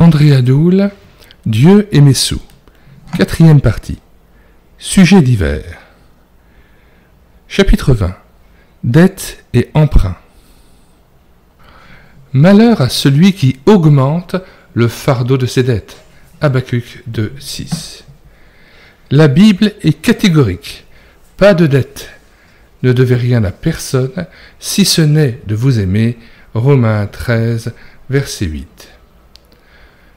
Andrea Doul, Dieu et mes sous. 4e partie. Sujet divers. Chapitre 20. Dette et emprunt. Malheur à celui qui augmente le fardeau de ses dettes. Habacuc 2, 6. La Bible est catégorique. Pas de dette. Ne devez rien à personne, si ce n'est de vous aimer. Romains 13, verset 8.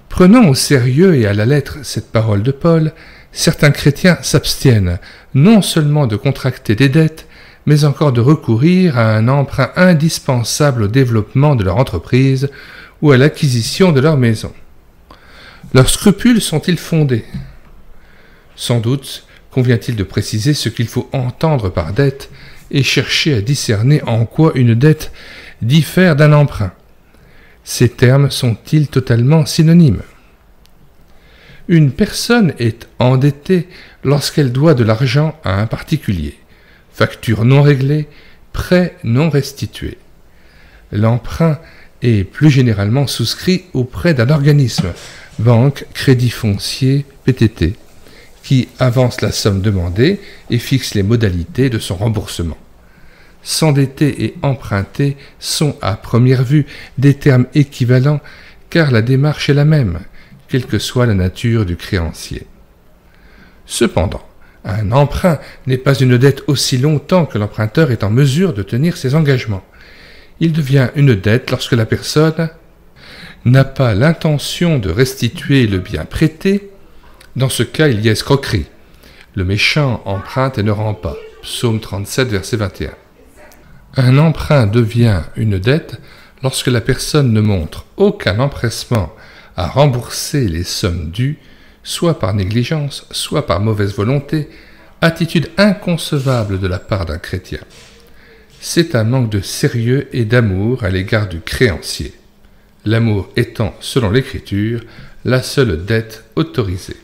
Prenant au sérieux et à la lettre cette parole de Paul, certains chrétiens s'abstiennent non seulement de contracter des dettes, mais encore de recourir à un emprunt indispensable au développement de leur entreprise ou à l'acquisition de leur maison. Leurs scrupules sont-ils fondés? Sans doute convient-il de préciser ce qu'il faut entendre par dette et chercher à discerner en quoi une dette diffère d'un emprunt. Ces termes sont-ils totalement synonymes? Une personne est endettée lorsqu'elle doit de l'argent à un particulier. Facture non réglée, prêt non restitué. L'emprunt est plus généralement souscrit auprès d'un organisme, banque, crédit foncier, PTT, qui avance la somme demandée et fixe les modalités de son remboursement. S'endetter et emprunter sont à première vue des termes équivalents car la démarche est la même, quelle que soit la nature du créancier. Cependant, un emprunt n'est pas une dette aussi longtemps que l'emprunteur est en mesure de tenir ses engagements. Il devient une dette lorsque la personne n'a pas l'intention de restituer le bien prêté. Dans ce cas, il y a escroquerie. Le méchant emprunte et ne rend pas. Psaume 37, verset 21. Un emprunt devient une dette lorsque la personne ne montre aucun empressement à rembourser les sommes dues, soit par négligence, soit par mauvaise volonté, attitude inconcevable de la part d'un chrétien. C'est un manque de sérieux et d'amour à l'égard du créancier, l'amour étant, selon l'Écriture, la seule dette autorisée.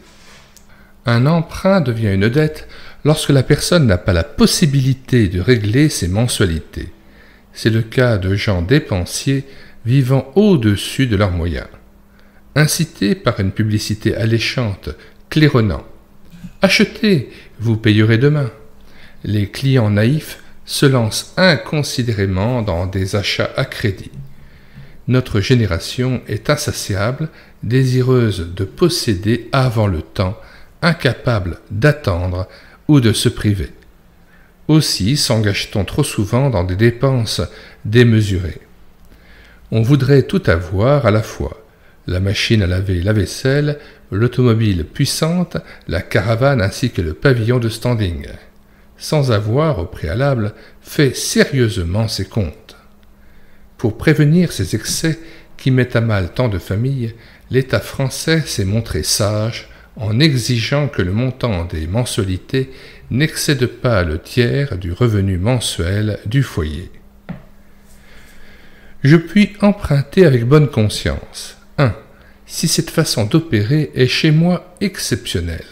Un emprunt devient une dette lorsque la personne n'a pas la possibilité de régler ses mensualités. C'est le cas de gens dépensiers vivant au-dessus de leurs moyens. Incités par une publicité alléchante, claironnant « Achetez, vous payerez demain », les clients naïfs se lancent inconsidérément dans des achats à crédit. Notre génération est insatiable, désireuse de posséder avant le temps, incapable d'attendre ou de se priver. Aussi s'engage-t-on trop souvent dans des dépenses démesurées. On voudrait tout avoir à la fois, la machine à laver la vaisselle, l'automobile puissante, la caravane ainsi que le pavillon de standing, sans avoir au préalable fait sérieusement ses comptes. Pour prévenir ces excès qui mettent à mal tant de familles, l'État français s'est montré sage en exigeant que le montant des mensualités n'excède pas le tiers du revenu mensuel du foyer. Je puis emprunter avec bonne conscience. 1. Si cette façon d'opérer est chez moi exceptionnelle.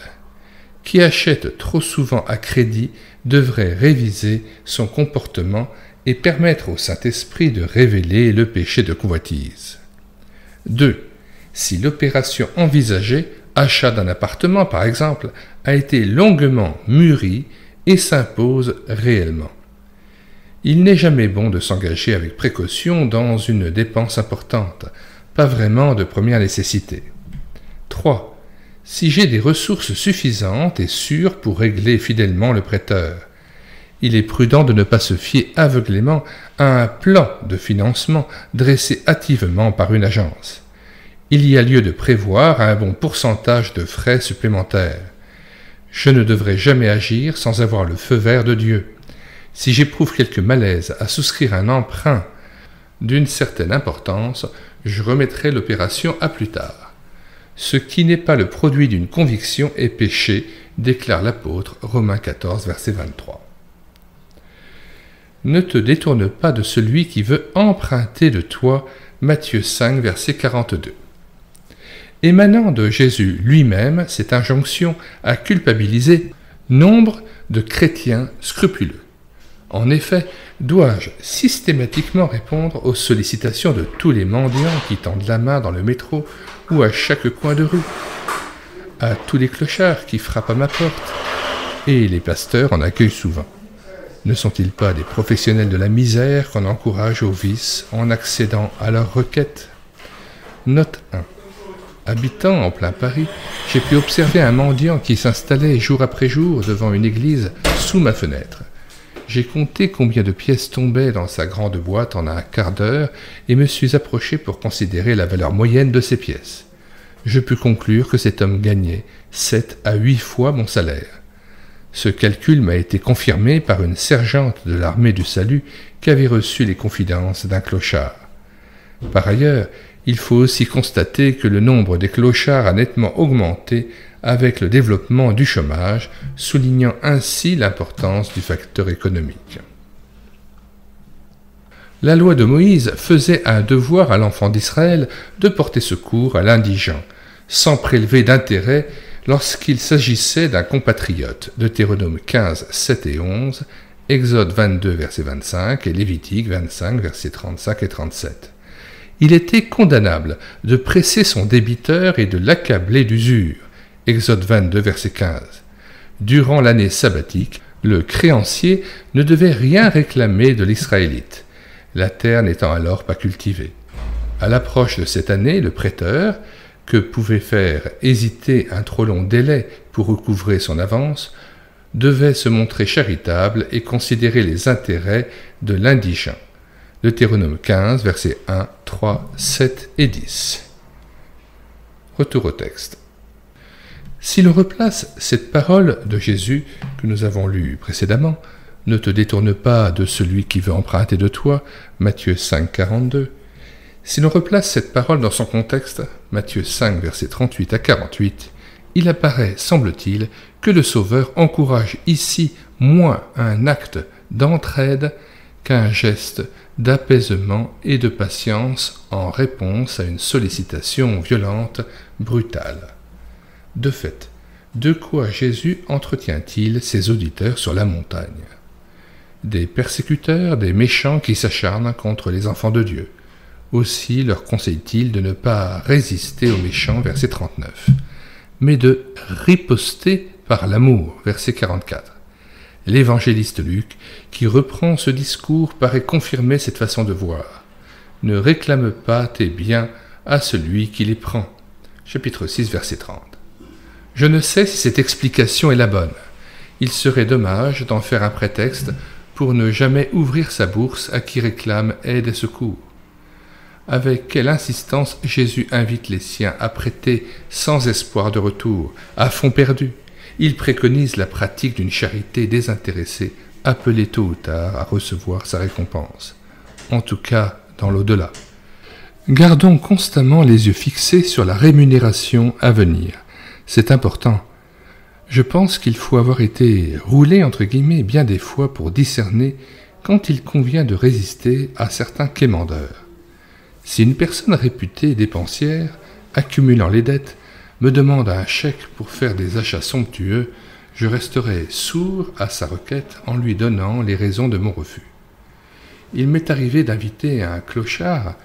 Qui achète trop souvent à crédit devrait réviser son comportement et permettre au Saint-Esprit de révéler le péché de convoitise. 2. Si l'opération envisagée, achat d'un appartement par exemple, a été longuement mûrie et s'impose réellement. Il n'est jamais bon de s'engager avec précaution dans une dépense importante, pas vraiment de première nécessité. 3. Si j'ai des ressources suffisantes et sûres pour régler fidèlement le prêteur, il est prudent de ne pas se fier aveuglément à un plan de financement dressé hâtivement par une agence. Il y a lieu de prévoir un bon pourcentage de frais supplémentaires. Je ne devrais jamais agir sans avoir le feu vert de Dieu. Si j'éprouve quelque malaise à souscrire un emprunt d'une certaine importance, je remettrai l'opération à plus tard. Ce qui n'est pas le produit d'une conviction est péché, déclare l'apôtre, Romains 14, verset 23. Ne te détourne pas de celui qui veut emprunter de toi, Matthieu 5, verset 42. Émanant de Jésus lui-même, cette injonction à culpabiliser nombre de chrétiens scrupuleux. En effet, dois-je systématiquement répondre aux sollicitations de tous les mendiants qui tendent la main dans le métro ou à chaque coin de rue, à tous les clochards qui frappent à ma porte, et les pasteurs en accueillent souvent? Ne sont-ils pas des professionnels de la misère qu'on encourage au vice en accédant à leurs requêtes? Note 1. Habitant en plein Paris, j'ai pu observer un mendiant qui s'installait jour après jour devant une église sous ma fenêtre. J'ai compté combien de pièces tombaient dans sa grande boîte en un quart d'heure et me suis approché pour considérer la valeur moyenne de ces pièces. Je pus conclure que cet homme gagnait 7 à 8 fois mon salaire. Ce calcul m'a été confirmé par une sergente de l'armée du salut qui avait reçu les confidences d'un clochard. Par ailleurs, il faut aussi constater que le nombre des clochards a nettement augmenté avec le développement du chômage, soulignant ainsi l'importance du facteur économique. La loi de Moïse faisait un devoir à l'enfant d'Israël de porter secours à l'indigent, sans prélever d'intérêt lorsqu'il s'agissait d'un compatriote. Deutéronome 15, 7 et 11, Exode 22, verset 25 et Lévitique 25, versets 35 et 37. Il était condamnable de presser son débiteur et de l'accabler d'usure. Exode 22, verset 15. Durant l'année sabbatique, le créancier ne devait rien réclamer de l'Israélite, la terre n'étant alors pas cultivée. À l'approche de cette année, le prêteur, que pouvait faire hésiter un trop long délai pour recouvrer son avance, devait se montrer charitable et considérer les intérêts de l'indigent. Deutéronome 15, versets 1, 3, 7 et 10. Retour au texte. Si l'on replace cette parole de Jésus que nous avons lue précédemment, « Ne te détourne pas de celui qui veut emprunter de toi » Matthieu 5, 42. Si l'on replace cette parole dans son contexte, Matthieu 5, versets 38 à 48, il apparaît, semble-t-il, que le Sauveur encourage ici moins un acte d'entraide qu'un geste d'apaisement et de patience en réponse à une sollicitation violente, brutale. De fait, de quoi Jésus entretient-il ses auditeurs sur la montagne? Des persécuteurs, des méchants qui s'acharnent contre les enfants de Dieu. Aussi leur conseille-t-il de ne pas résister aux méchants, verset 39, mais de riposter par l'amour, verset 44. L'évangéliste Luc, qui reprend ce discours, paraît confirmer cette façon de voir. Ne réclame pas tes biens à celui qui les prend. Chapitre 6, verset 30. Je ne sais si cette explication est la bonne. Il serait dommage d'en faire un prétexte pour ne jamais ouvrir sa bourse à qui réclame aide et secours. Avec quelle insistance Jésus invite les siens à prêter sans espoir de retour, à fond perdu. Il préconise la pratique d'une charité désintéressée, appelée tôt ou tard à recevoir sa récompense. En tout cas, dans l'au-delà. Gardons constamment les yeux fixés sur la rémunération à venir. C'est important. Je pense qu'il faut avoir été roulé entre guillemets bien des fois pour discerner quand il convient de résister à certains quémandeurs. Si une personne réputée dépensière, accumulant les dettes, me demande un chèque pour faire des achats somptueux, je resterai sourd à sa requête en lui donnant les raisons de mon refus. Il m'est arrivé d'inviter un clochard,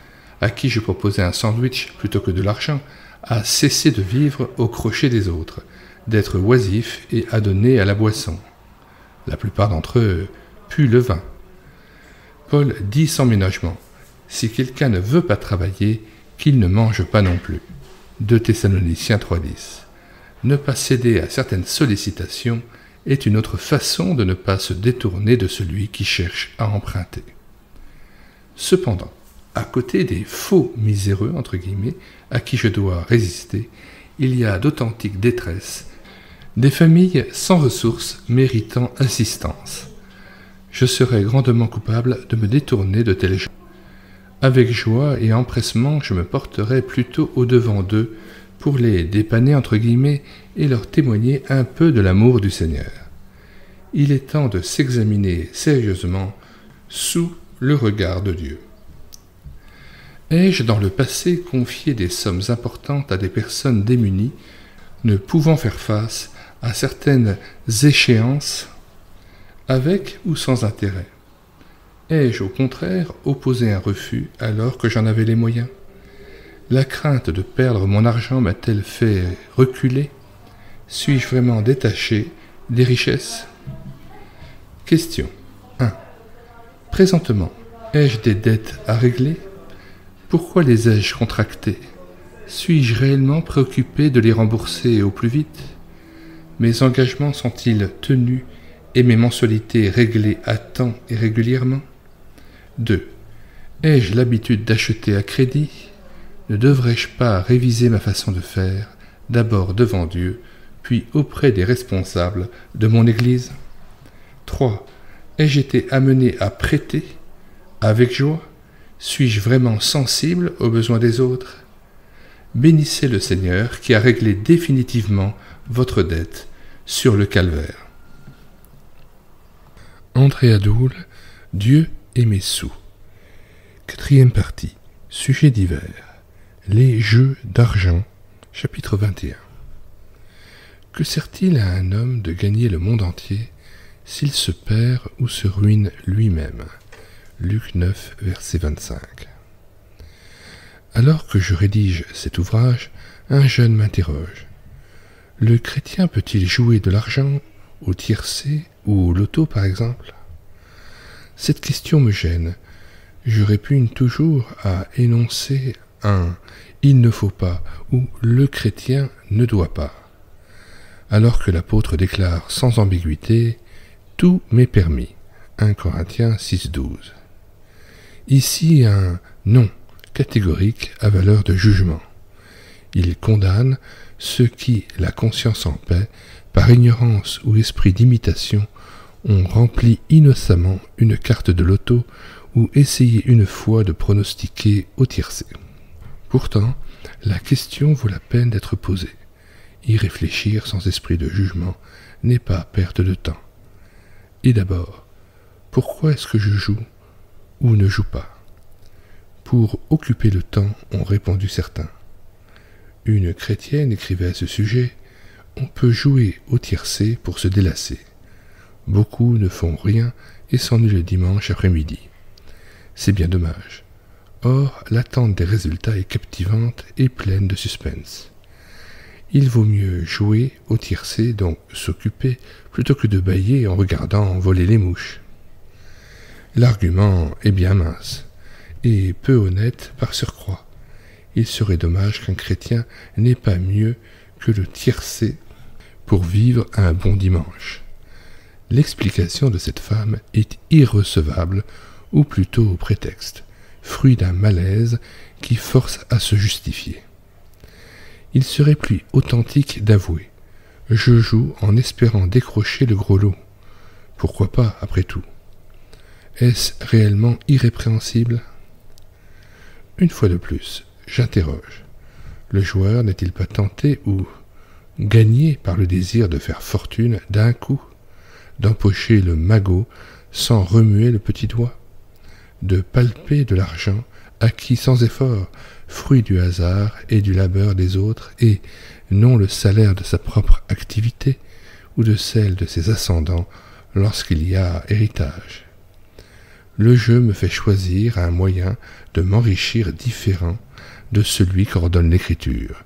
à qui je proposais un sandwich plutôt que de l'argent, à cesser de vivre au crochet des autres, d'être oisif et adonné à la boisson. La plupart d'entre eux puent le vin. Paul dit sans ménagement, « Si quelqu'un ne veut pas travailler, qu'il ne mange pas non plus. » 2 Thessaloniciens 3,10. Ne pas céder à certaines sollicitations est une autre façon de ne pas se détourner de celui qui cherche à emprunter. Cependant, à côté des faux miséreux, entre guillemets, à qui je dois résister, il y a d'authentiques détresses, des familles sans ressources méritant assistance. Je serais grandement coupable de me détourner de tels gens. Avec joie et empressement, je me porterai plutôt au-devant d'eux pour les dépanner entre guillemets et leur témoigner un peu de l'amour du Seigneur. Il est temps de s'examiner sérieusement sous le regard de Dieu. Ai-je dans le passé confié des sommes importantes à des personnes démunies, ne pouvant faire face à certaines échéances, avec ou sans intérêt? Ai-je au contraire opposé un refus alors que j'en avais les moyens? La crainte de perdre mon argent m'a-t-elle fait reculer? Suis-je vraiment détaché des richesses? Question 1. Présentement, ai-je des dettes à régler? Pourquoi les ai-je contractées? Suis-je réellement préoccupé de les rembourser au plus vite? Mes engagements sont-ils tenus et mes mensualités réglées à temps et régulièrement? 2. Ai-je l'habitude d'acheter à crédit? Ne devrais-je pas réviser ma façon de faire, d'abord devant Dieu, puis auprès des responsables de mon Église? 3. Ai-je été amené à prêter avec joie? Suis-je vraiment sensible aux besoins des autres? Bénissez le Seigneur qui a réglé définitivement votre dette sur le calvaire. André Adoul, Dieu et mes sous. 4e partie. Sujet divers. Les jeux d'argent. Chapitre 21. Que sert-il à un homme de gagner le monde entier s'il se perd ou se ruine lui-même? Luc 9, verset 25. Alors que je rédige cet ouvrage, un jeune m'interroge. Le chrétien peut-il jouer de l'argent au tiercé ou au loto par exemple? Cette question me gêne. Je répugne toujours à énoncer un « il ne faut pas » ou « le chrétien ne doit pas », alors que l'apôtre déclare sans ambiguïté « tout m'est permis » 1 Corinthiens 6,12. Ici un « non » catégorique à valeur de jugement. Il condamne ceux qui, la conscience en paix, par ignorance ou esprit d'imitation, ont rempli innocemment une carte de loto ou essayé une fois de pronostiquer au tiercé. Pourtant, la question vaut la peine d'être posée. Y réfléchir sans esprit de jugement n'est pas perte de temps. Et d'abord, pourquoi est-ce que je joue ou ne joue pas? Pour occuper le temps, ont répondu certains. Une chrétienne écrivait à ce sujet « On peut jouer au tiercé pour se délasser. Beaucoup ne font rien et s'ennuient le dimanche après-midi. C'est bien dommage. Or, l'attente des résultats est captivante et pleine de suspense. Il vaut mieux jouer au tiercé, donc s'occuper, plutôt que de bâiller en regardant voler les mouches. » L'argument est bien mince et peu honnête par surcroît. Il serait dommage qu'un chrétien n'ait pas mieux que le tiercé pour vivre un bon dimanche. L'explication de cette femme est irrecevable, ou plutôt prétexte, fruit d'un malaise qui force à se justifier. Il serait plus authentique d'avouer « Je joue en espérant décrocher le gros lot. Pourquoi pas, après tout ?» Est-ce réellement irrépréhensible? Une fois de plus, j'interroge. Le joueur n'est-il pas tenté ou gagné par le désir de faire fortune d'un coup, d'empocher le magot sans remuer le petit doigt, de palper de l'argent acquis sans effort, fruit du hasard et du labeur des autres, et non le salaire de sa propre activité ou de celle de ses ascendants lorsqu'il y a héritage? Le jeu me fait choisir un moyen de m'enrichir différent de celui qu'ordonne l'Écriture.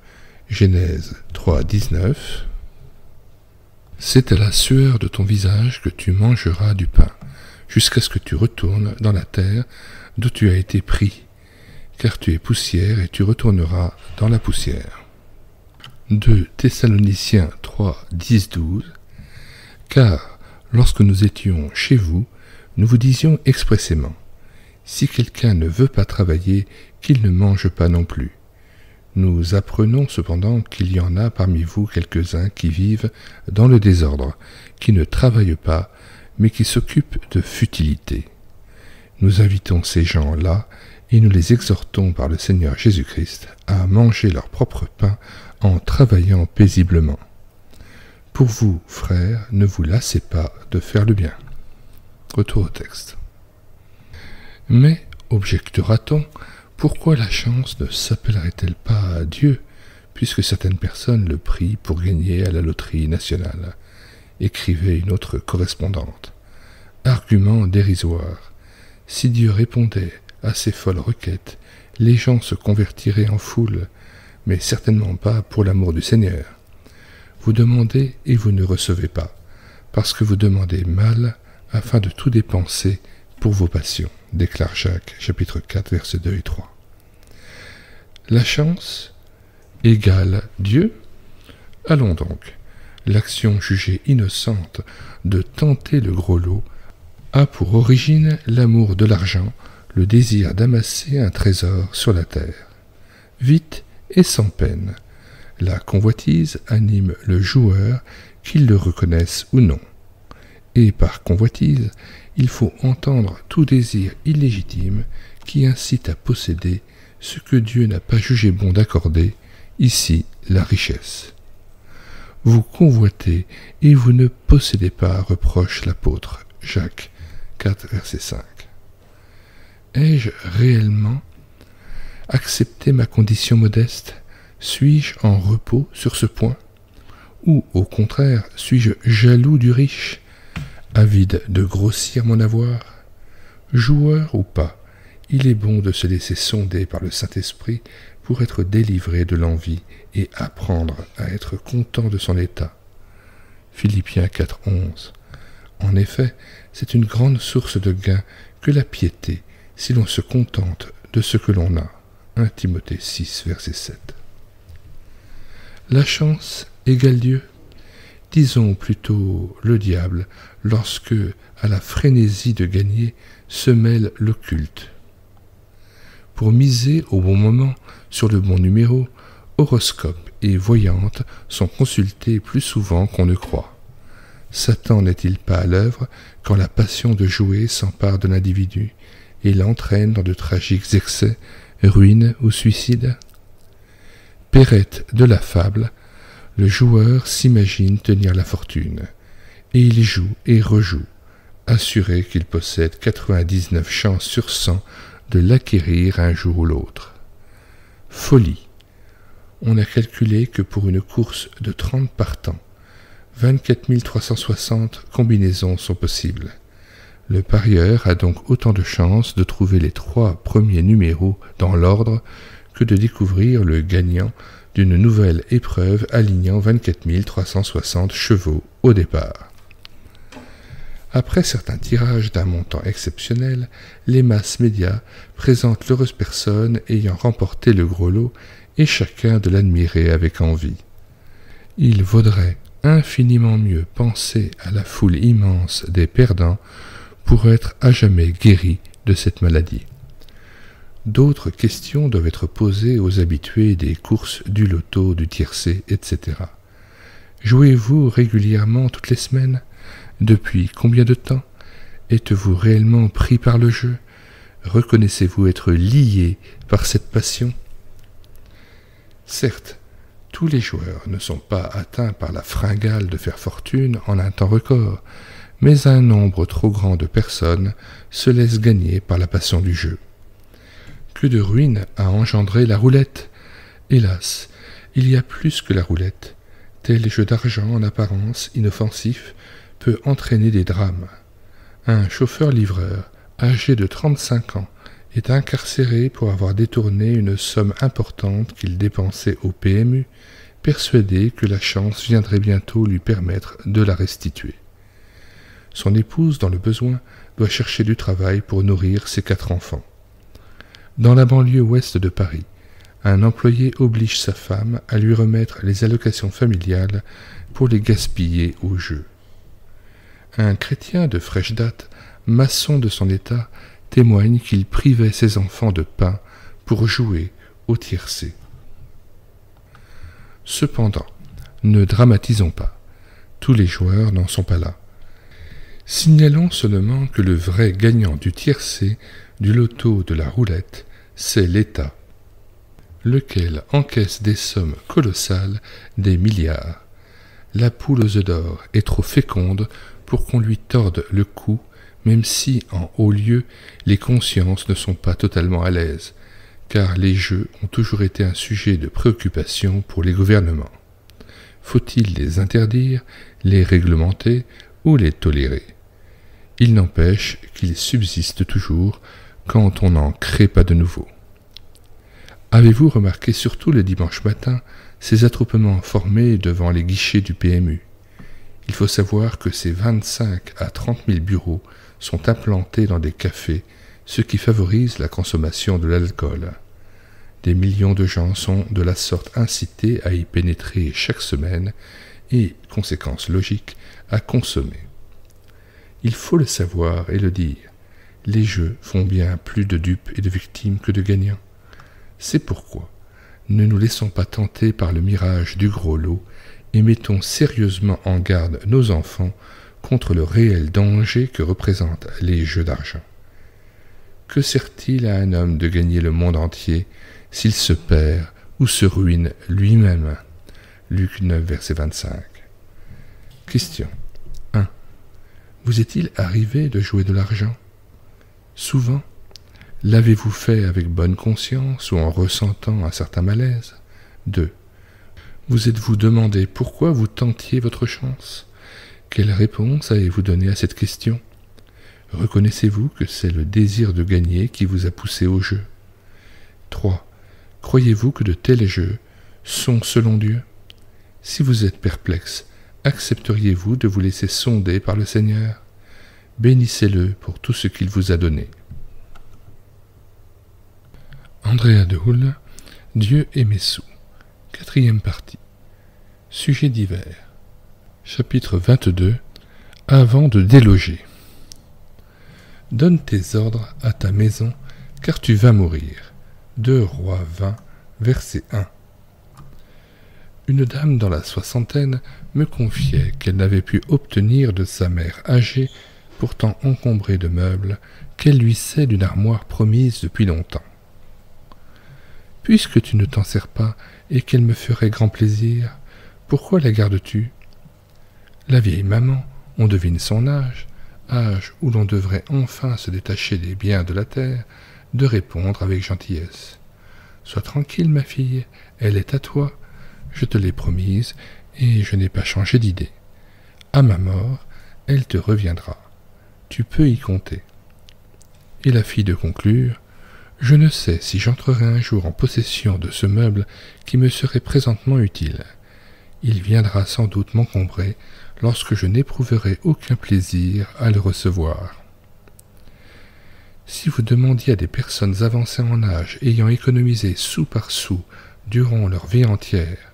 Genèse 3,19. C'est à la sueur de ton visage que tu mangeras du pain, jusqu'à ce que tu retournes dans la terre d'où tu as été pris, car tu es poussière et tu retourneras dans la poussière. 2 Thessaloniciens 3, 10-12. Car lorsque nous étions chez vous, nous vous disions expressément, si quelqu'un ne veut pas travailler, qu'il ne mange pas non plus. Nous apprenons cependant qu'il y en a parmi vous quelques-uns qui vivent dans le désordre, qui ne travaillent pas, mais qui s'occupent de futilités. Nous invitons ces gens-là et nous les exhortons par le Seigneur Jésus-Christ à manger leur propre pain en travaillant paisiblement. Pour vous, frères, ne vous lassez pas de faire le bien. Retour au texte. Mais, objectera-t-on, pourquoi la chance ne s'appellerait-elle pas Dieu, puisque certaines personnes le prient pour gagner à la loterie nationale? Écrivait une autre correspondante. Argument dérisoire. Si Dieu répondait à ces folles requêtes, les gens se convertiraient en foule, mais certainement pas pour l'amour du Seigneur. Vous demandez et vous ne recevez pas, parce que vous demandez mal, afin de tout dépenser pour vos passions, déclare Jacques, chapitre 4, versets 2 et 3. La chance égale Dieu? Allons donc. L'action jugée innocente de tenter le gros lot a pour origine l'amour de l'argent, le désir d'amasser un trésor sur la terre. Vite et sans peine, la convoitise anime le joueur, qu'il le reconnaisse ou non. Et par convoitise, il faut entendre tout désir illégitime qui incite à posséder ce que Dieu n'a pas jugé bon d'accorder, ici la richesse. Vous convoitez et vous ne possédez pas, reproche l'apôtre, Jacques 4, verset 5. Ai-je réellement accepté ma condition modeste? Suis-je en repos sur ce point? Ou, au contraire, suis-je jaloux du riche, avide de grossir mon avoir? Joueur ou pas, il est bon de se laisser sonder par le Saint-Esprit pour être délivré de l'envie et apprendre à être content de son état. Philippiens 4, 11. En effet, c'est une grande source de gain que la piété, si l'on se contente de ce que l'on a. 1 Timothée 6, verset 7. La chance égale Dieu? Disons plutôt le diable, lorsque, à la frénésie de gagner, se mêle l'occulte. Pour miser au bon moment sur le bon numéro, horoscope et voyante sont consultés plus souvent qu'on ne croit. Satan n'est-il pas à l'œuvre quand la passion de jouer s'empare de l'individu et l'entraîne dans de tragiques excès, ruine ou suicide? Perrette de la fable, le joueur s'imagine tenir la fortune, et il joue et rejoue, assuré qu'il possède 99 chances sur 100 de l'acquérir un jour ou l'autre. Folie. On a calculé que pour une course de 30 partants, 24 360 combinaisons sont possibles. Le parieur a donc autant de chances de trouver les 3 premiers numéros dans l'ordre que de découvrir le gagnant d'une nouvelle épreuve alignant 24 360 chevaux au départ. Après certains tirages d'un montant exceptionnel, les masses médias présentent l'heureuse personne ayant remporté le gros lot et chacun de l'admirer avec envie. Il vaudrait infiniment mieux penser à la foule immense des perdants pour être à jamais guéri de cette maladie. D'autres questions doivent être posées aux habitués des courses du loto, du tiercé, etc. Jouez-vous régulièrement toutes les semaines? Depuis combien de temps? Êtes-vous réellement pris par le jeu? Reconnaissez-vous être lié par cette passion? Certes, tous les joueurs ne sont pas atteints par la fringale de faire fortune en un temps record, mais un nombre trop grand de personnes se laissent gagner par la passion du jeu. Que de ruines a engendré la roulette! Hélas, il y a plus que la roulette. Tel jeu d'argent en apparence inoffensif peut entraîner des drames. Un chauffeur-livreur, âgé de 35 ans, est incarcéré pour avoir détourné une somme importante qu'il dépensait au PMU, persuadé que la chance viendrait bientôt lui permettre de la restituer. Son épouse, dans le besoin, doit chercher du travail pour nourrir ses 4 enfants. Dans la banlieue ouest de Paris, un employé oblige sa femme à lui remettre les allocations familiales pour les gaspiller au jeu. Un chrétien de fraîche date, maçon de son état, témoigne qu'il privait ses enfants de pain pour jouer au tiercé. Cependant, ne dramatisons pas. Tous les joueurs n'en sont pas là. Signalons seulement que le vrai gagnant du tiercé, du loto, de la roulette, c'est l'État, lequel encaisse des sommes colossales, des milliards. La poule aux œufs d'or est trop féconde pour qu'on lui torde le cou, même si, en haut lieu, les consciences ne sont pas totalement à l'aise, car les jeux ont toujours été un sujet de préoccupation pour les gouvernements. Faut-il les interdire, les réglementer ou les tolérer? Il n'empêche qu'il subsiste toujours quand on n'en crée pas de nouveau. Avez-vous remarqué surtout le dimanche matin ces attroupements formés devant les guichets du PMU? Il faut savoir que ces 25 à 30 000 bureaux sont implantés dans des cafés, ce qui favorise la consommation de l'alcool. Des millions de gens sont de la sorte incités à y pénétrer chaque semaine et, conséquence logique, à consommer. Il faut le savoir et le dire, les jeux font bien plus de dupes et de victimes que de gagnants. C'est pourquoi ne nous laissons pas tenter par le mirage du gros lot et mettons sérieusement en garde nos enfants contre le réel danger que représentent les jeux d'argent. Que sert-il à un homme de gagner le monde entier s'il se perd ou se ruine lui-même? Luc 9, verset 25. Question 1. Vous est-il arrivé de jouer de l'argent? Souvent. L'avez-vous fait avec bonne conscience ou en ressentant un certain malaise? 2. Vous êtes-vous demandé pourquoi vous tentiez votre chance? Quelle réponse avez-vous donnée à cette question? Reconnaissez-vous que c'est le désir de gagner qui vous a poussé au jeu? 3. Croyez-vous que de tels jeux sont selon Dieu? Si vous êtes perplexe, accepteriez-vous de vous laisser sonder par le Seigneur? Bénissez-le pour tout ce qu'il vous a donné. Andrea de Hull, Dieu et mes sous. 4e partie. Sujet divers. Chapitre 22. Avant de déloger. Donne tes ordres à ta maison, car tu vas mourir. 2 Rois 20, verset 1. Une dame dans la soixantaine me confiait qu'elle n'avait pu obtenir de sa mère âgée, pourtant encombrée de meubles, qu'elle lui cède une armoire promise depuis longtemps. Puisque tu ne t'en sers pas et qu'elle me ferait grand plaisir, pourquoi la gardes-tu? La vieille maman, on devine son âge où l'on devrait enfin se détacher des biens de la terre, de répondre avec gentillesse. Sois tranquille, ma fille, elle est à toi, je te l'ai promise et je n'ai pas changé d'idée. À ma mort, elle te reviendra. Tu peux y compter. Et la fille de conclure: je ne sais si j'entrerai un jour en possession de ce meuble qui me serait présentement utile. Il viendra sans doute m'encombrer lorsque je n'éprouverai aucun plaisir à le recevoir. Si vous demandiez à des personnes avancées en âge ayant économisé sou par sou durant leur vie entière,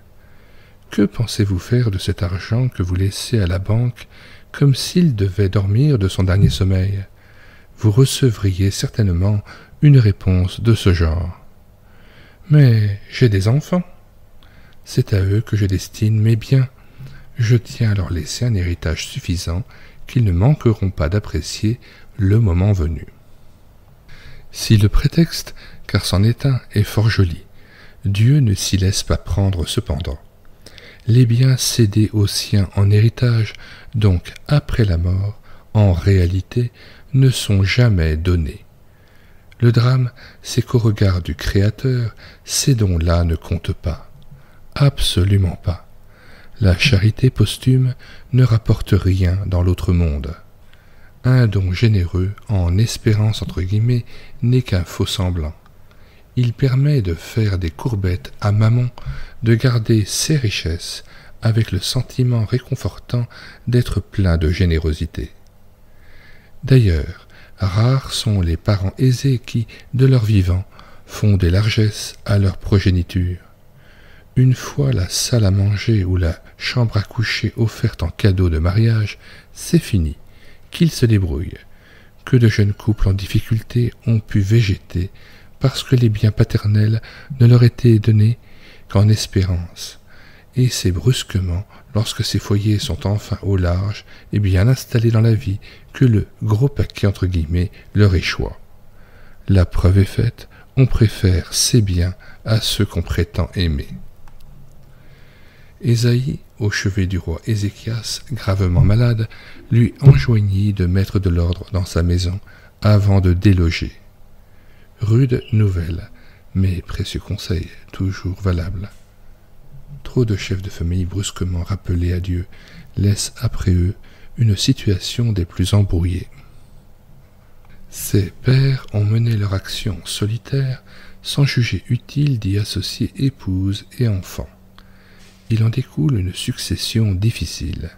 que pensez-vous faire de cet argent que vous laissez à la banque comme s'il devait dormir de son dernier sommeil? Vous recevriez certainement une réponse de ce genre. Mais j'ai des enfants. C'est à eux que je destine mes biens. Je tiens à leur laisser un héritage suffisant qu'ils ne manqueront pas d'apprécier le moment venu. Si le prétexte, car c'en est un, est fort joli, Dieu ne s'y laisse pas prendre cependant. Les biens cédés aux siens en héritage, donc après la mort, en réalité, ne sont jamais donnés. Le drame, c'est qu'au regard du Créateur, ces dons-là ne comptent pas. Absolument pas. La charité posthume ne rapporte rien dans l'autre monde. Un don généreux, en espérance entre guillemets, n'est qu'un faux semblant. Il permet de faire des courbettes à Mammon, de garder ses richesses, avec le sentiment réconfortant d'être plein de générosité. D'ailleurs, rares sont les parents aisés qui, de leur vivant, font des largesses à leur progéniture. Une fois la salle à manger ou la chambre à coucher offerte en cadeau de mariage, c'est fini, qu'ils se débrouillent. Que de jeunes couples en difficulté ont pu végéter parce que les biens paternels ne leur étaient donnés qu'en espérance. Et c'est brusquement, lorsque ces foyers sont enfin au large et bien installés dans la vie, que le gros paquet entre guillemets leur échoit. La preuve est faite, on préfère ces biens à ceux qu'on prétend aimer. Ésaïe, au chevet du roi Ézéchias, gravement malade, lui enjoignit de mettre de l'ordre dans sa maison avant de déloger. Rude nouvelle, mais précieux conseil, toujours valable. Trop de chefs de famille brusquement rappelés à Dieu laissent après eux une situation des plus embrouillées. Ces pères ont mené leur action solitaire sans juger utile d'y associer épouse et enfants. Il en découle une succession difficile.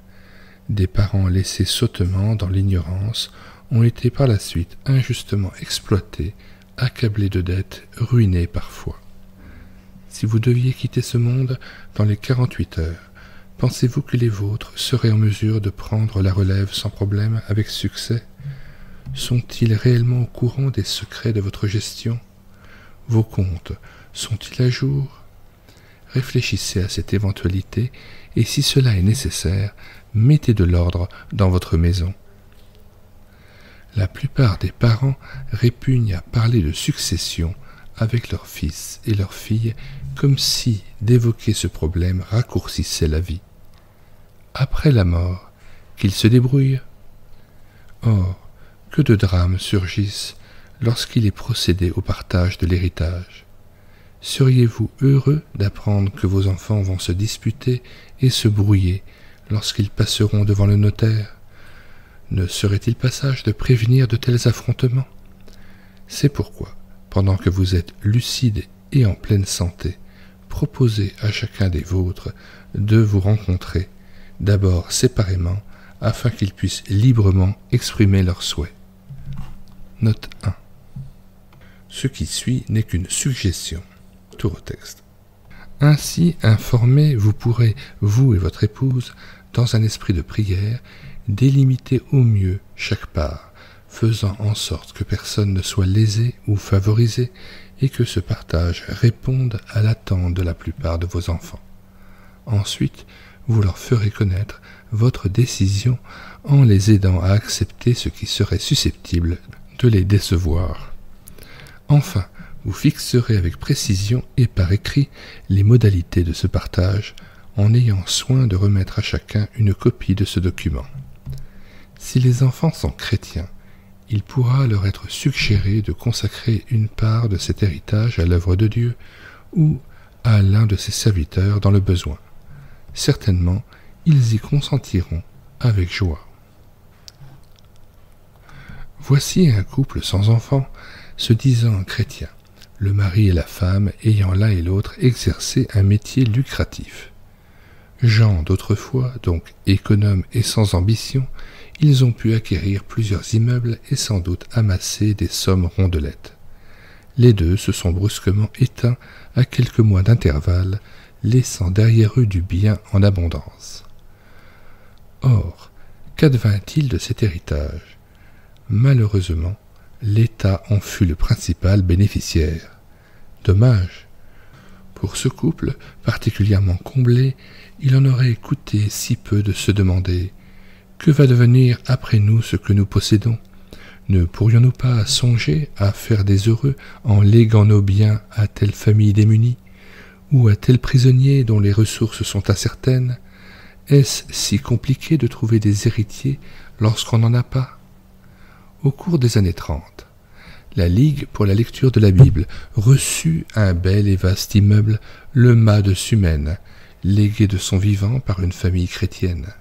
Des parents laissés sottement dans l'ignorance ont été par la suite injustement exploités, accablés de dettes, ruinés parfois. Si vous deviez quitter ce monde dans les 48 heures, pensez-vous que les vôtres seraient en mesure de prendre la relève sans problème, avec succès? Sont-ils réellement au courant des secrets de votre gestion? Vos comptes sont-ils à jour? Réfléchissez à cette éventualité et si cela est nécessaire, mettez de l'ordre dans votre maison. La plupart des parents répugnent à parler de succession avec leurs fils et leurs filles comme si d'évoquer ce problème raccourcissait la vie. Après la mort, qu'ils se débrouillent. Or, que de drames surgissent lorsqu'il est procédé au partage de l'héritage. Seriez-vous heureux d'apprendre que vos enfants vont se disputer et se brouiller lorsqu'ils passeront devant le notaire? Ne serait-il pas sage de prévenir de tels affrontements? C'est pourquoi, pendant que vous êtes lucide et en pleine santé, proposez à chacun des vôtres de vous rencontrer, d'abord séparément, afin qu'ils puissent librement exprimer leurs souhaits. Note 1. Ce qui suit n'est qu'une suggestion. Tour au texte. Ainsi informés, vous pourrez, vous et votre épouse, dans un esprit de prière, délimiter au mieux chaque part, faisant en sorte que personne ne soit lésé ou favorisé et que ce partage réponde à l'attente de la plupart de vos enfants. Ensuite, vous leur ferez connaître votre décision en les aidant à accepter ce qui serait susceptible de les décevoir. Enfin, vous fixerez avec précision et par écrit les modalités de ce partage en ayant soin de remettre à chacun une copie de ce document. Si les enfants sont chrétiens, il pourra leur être suggéré de consacrer une part de cet héritage à l'œuvre de Dieu ou à l'un de ses serviteurs dans le besoin. Certainement, ils y consentiront avec joie. Voici un couple sans enfants, se disant chrétien, le mari et la femme ayant l'un et l'autre exercé un métier lucratif. Gens d'autrefois, donc économes et sans ambition, ils ont pu acquérir plusieurs immeubles et sans doute amasser des sommes rondelettes. Les deux se sont brusquement éteints à quelques mois d'intervalle, laissant derrière eux du bien en abondance. Or, qu'advint-il de cet héritage? Malheureusement, l'État en fut le principal bénéficiaire. Dommage. Pour ce couple, particulièrement comblé, il en aurait coûté si peu de se demander « Que va devenir après nous ce que nous possédons? Ne pourrions-nous pas songer à faire des heureux en léguant nos biens à telle famille démunie? Ou à tel prisonnier dont les ressources sont incertaines? Est-ce si compliqué de trouver des héritiers lorsqu'on n'en a pas ?» Au cours des années 30, la Ligue pour la lecture de la Bible reçut un bel et vaste immeuble, le Mas de Sumène, légué de son vivant par une famille chrétienne.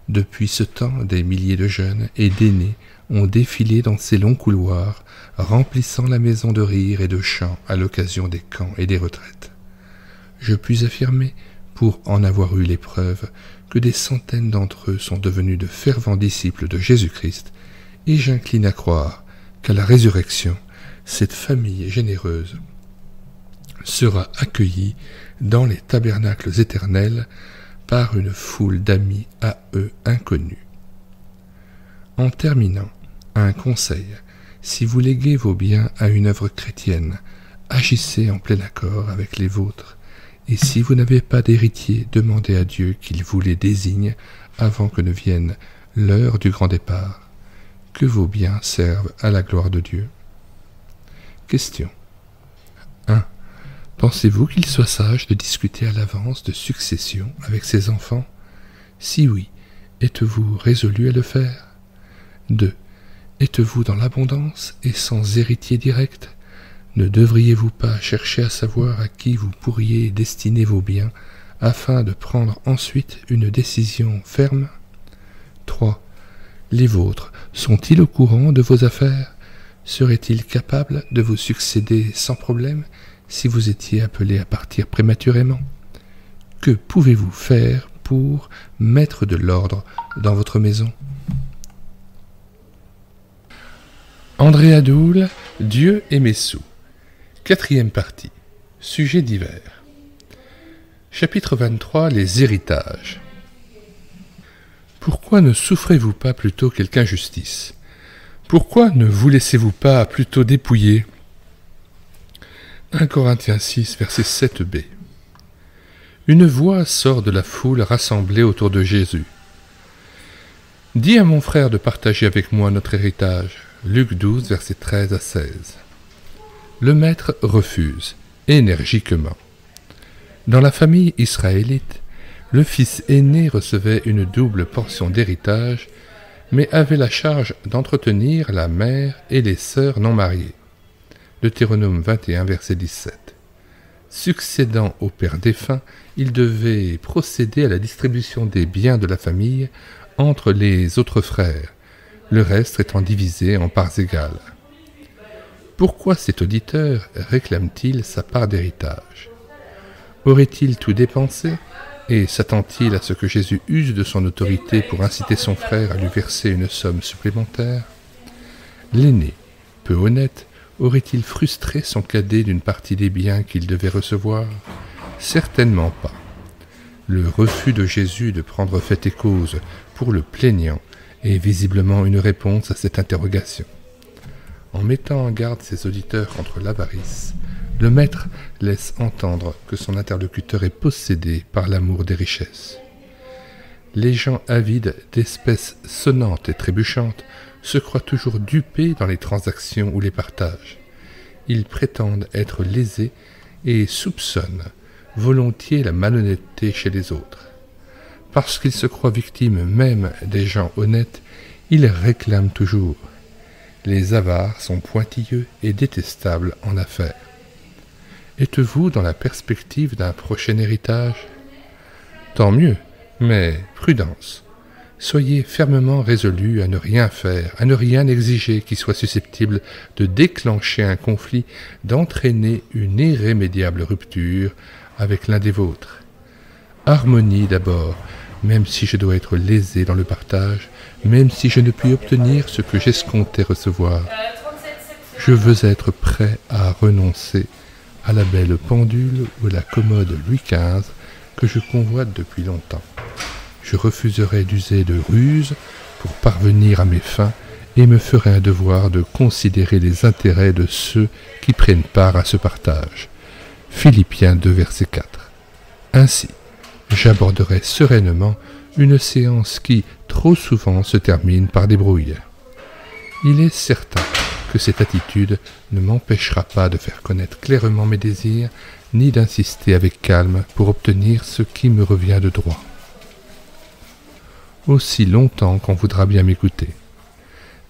Depuis ce temps, des milliers de jeunes et d'aînés ont défilé dans ces longs couloirs, remplissant la maison de rire et de chants à l'occasion des camps et des retraites. Je puis affirmer, pour en avoir eu les preuves, que des centaines d'entre eux sont devenus de fervents disciples de Jésus-Christ, et j'incline à croire qu'à la résurrection, cette famille généreuse sera accueillie dans les tabernacles éternels par une foule d'amis à eux inconnus. En terminant, un conseil: si vous léguez vos biens à une œuvre chrétienne, agissez en plein accord avec les vôtres, et si vous n'avez pas d'héritier, demandez à Dieu qu'il vous les désigne avant que ne vienne l'heure du grand départ. Que vos biens servent à la gloire de Dieu. Question 1. Pensez-vous qu'il soit sage de discuter à l'avance de succession avec ses enfants? Si oui, êtes-vous résolu à le faire? 2. Êtes-vous dans l'abondance et sans héritier direct? Ne devriez-vous pas chercher à savoir à qui vous pourriez destiner vos biens afin de prendre ensuite une décision ferme? 3. Les vôtres sont-ils au courant de vos affaires? serait-il capable de vous succéder sans problème si vous étiez appelé à partir prématurément? Que pouvez-vous faire pour mettre de l'ordre dans votre maison? André Adoul, Dieu et Messou. 4e partie. Sujet divers. Chapitre 23. Les héritages. Pourquoi ne souffrez-vous pas plutôt quelque injustice? Pourquoi ne vous laissez-vous pas plutôt dépouiller? 1 Corinthiens 6, verset 7b. Une voix sort de la foule rassemblée autour de Jésus. Dis à mon frère de partager avec moi notre héritage. Luc 12, versets 13 à 16. Le maître refuse, énergiquement. Dans la famille israélite, le fils aîné recevait une double portion d'héritage, mais avait la charge d'entretenir la mère et les sœurs non mariées. Deutéronome 21, verset 17. Succédant au père défunt, il devait procéder à la distribution des biens de la famille entre les autres frères, le reste étant divisé en parts égales. Pourquoi cet auditeur réclame-t-il sa part d'héritage? Aurait-il tout dépensé et s'attend-il à ce que Jésus use de son autorité pour inciter son frère à lui verser une somme supplémentaire? L'aîné, peu honnête, aurait-il frustré son cadet d'une partie des biens qu'il devait recevoir? Certainement pas. Le refus de Jésus de prendre fait et cause pour le plaignant est visiblement une réponse à cette interrogation. En mettant en garde ses auditeurs contre l'avarice, le maître laisse entendre que son interlocuteur est possédé par l'amour des richesses. Les gens avides d'espèces sonnantes et trébuchantes se croient toujours dupés dans les transactions ou les partages. Ils prétendent être lésés et soupçonnent volontiers la malhonnêteté chez les autres. Parce qu'ils se croient victimes même des gens honnêtes, ils réclament toujours. Les avares sont pointilleux et détestables en affaires. Êtes-vous dans la perspective d'un prochain héritage? Tant mieux, mais prudence. Soyez fermement résolus à ne rien faire, à ne rien exiger qui soit susceptible de déclencher un conflit, d'entraîner une irrémédiable rupture avec l'un des vôtres. Harmonie d'abord, même si je dois être lésé dans le partage, même si je ne puis obtenir ce que j'escomptais recevoir. Je veux être prêt à renoncer à la belle pendule ou la commode Louis XV que je convoite depuis longtemps. Je refuserai d'user de ruse pour parvenir à mes fins et me ferai un devoir de considérer les intérêts de ceux qui prennent part à ce partage. Philippiens 2, verset 4. Ainsi, j'aborderai sereinement une séance qui, trop souvent, se termine par des brouilles. Il est certain que cette attitude ne m'empêchera pas de faire connaître clairement mes désirs, ni d'insister avec calme pour obtenir ce qui me revient de droit. Aussi longtemps qu'on voudra bien m'écouter.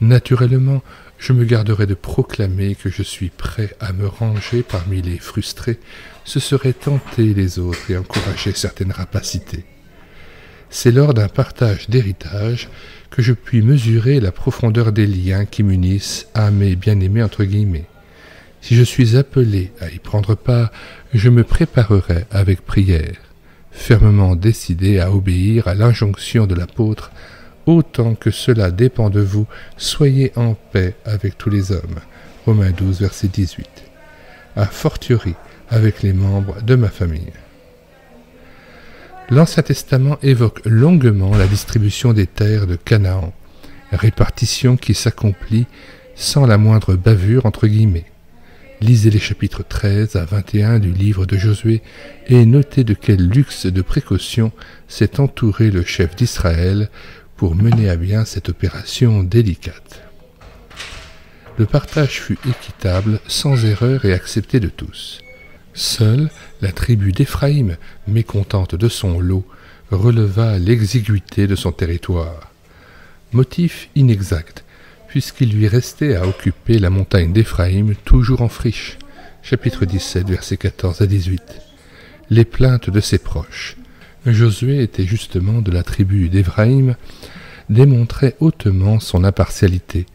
Naturellement, je me garderai de proclamer que je suis prêt à me ranger parmi les frustrés, ce serait tenter les autres et encourager certaines rapacités. C'est lors d'un partage d'héritage que je puis mesurer la profondeur des liens qui m'unissent à mes bien-aimés entre guillemets. Si je suis appelé à y prendre part, je me préparerai avec prière, fermement décidé à obéir à l'injonction de l'apôtre. Autant que cela dépend de vous, soyez en paix avec tous les hommes. Romains 12, verset 18. A fortiori avec les membres de ma famille. L'Ancien Testament évoque longuement la distribution des terres de Canaan, répartition qui s'accomplit sans la moindre bavure entre guillemets. Lisez les chapitres 13 à 21 du livre de Josué et notez de quel luxe de précaution s'est entouré le chef d'Israël pour mener à bien cette opération délicate. Le partage fut équitable, sans erreur et accepté de tous. Seule la tribu d'Éphraïm, mécontente de son lot, releva l'exiguïté de son territoire. Motif inexact, puisqu'il lui restait à occuper la montagne d'Éphraïm, toujours en friche. Chapitre 17, versets 14 à 18. Les plaintes de ses proches. Josué était justement de la tribu d'Éphraïm, démontrait hautement son impartialité.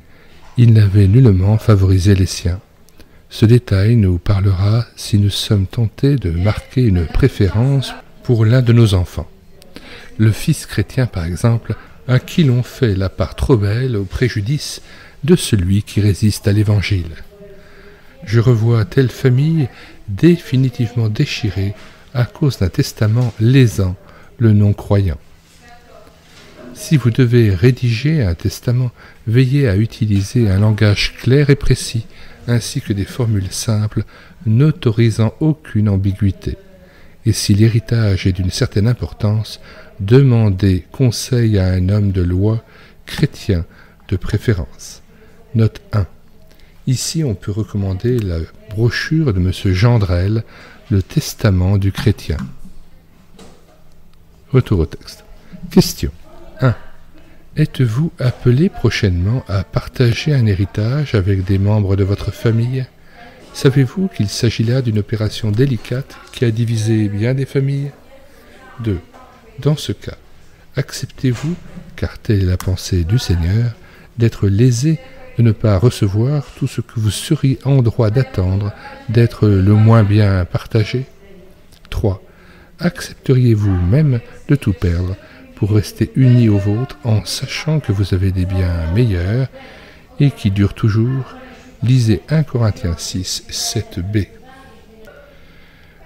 Il n'avait nullement favorisé les siens. Ce détail nous parlera si nous sommes tentés de marquer une préférence pour l'un de nos enfants. Le fils chrétien, par exemple, à qui l'on fait la part trop belle au préjudice de celui qui résiste à l'Évangile. Je revois telle famille définitivement déchirée à cause d'un testament lésant le non-croyant. Si vous devez rédiger un testament, veillez à utiliser un langage clair et précis, ainsi que des formules simples, n'autorisant aucune ambiguïté. Et si l'héritage est d'une certaine importance, demandez conseil à un homme de loi, chrétien de préférence. Note 1. Ici, on peut recommander la brochure de M. Gendrel, Le Testament du chrétien. Retour au texte. Question 1. Êtes-vous appelé prochainement à partager un héritage avec des membres de votre famille? Savez-vous qu'il s'agit là d'une opération délicate qui a divisé bien des familles? 2. Dans ce cas, acceptez-vous, car telle est la pensée du Seigneur, d'être lésé de ne pas recevoir tout ce que vous seriez en droit d'attendre, d'être le moins bien partagé? 3. Accepteriez-vous même de tout perdre pour rester unis aux vôtres en sachant que vous avez des biens meilleurs et qui durent toujours? Lisez 1 Corinthiens 6, 7b.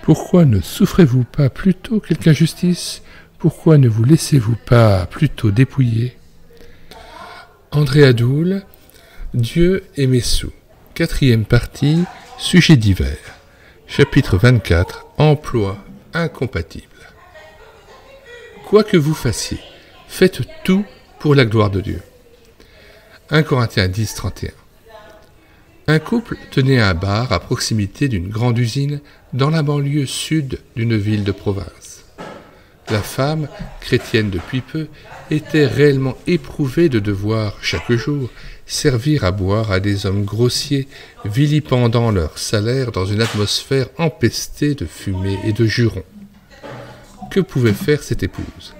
Pourquoi ne souffrez-vous pas plutôt quelque injustice? Pourquoi ne vous laissez-vous pas plutôt dépouiller? André Adoul, Dieu et Messou. 4e partie, sujet divers. Chapitre 24, emploi incompatible. Quoi que vous fassiez, faites tout pour la gloire de Dieu. 1 Corinthiens 10, 31. Un couple tenait un bar à proximité d'une grande usine dans la banlieue sud d'une ville de province. La femme, chrétienne depuis peu, était réellement éprouvée de devoir, chaque jour, servir à boire à des hommes grossiers, vilipendant leur salaire dans une atmosphère empestée de fumée et de jurons. Que pouvait faire cette épouse?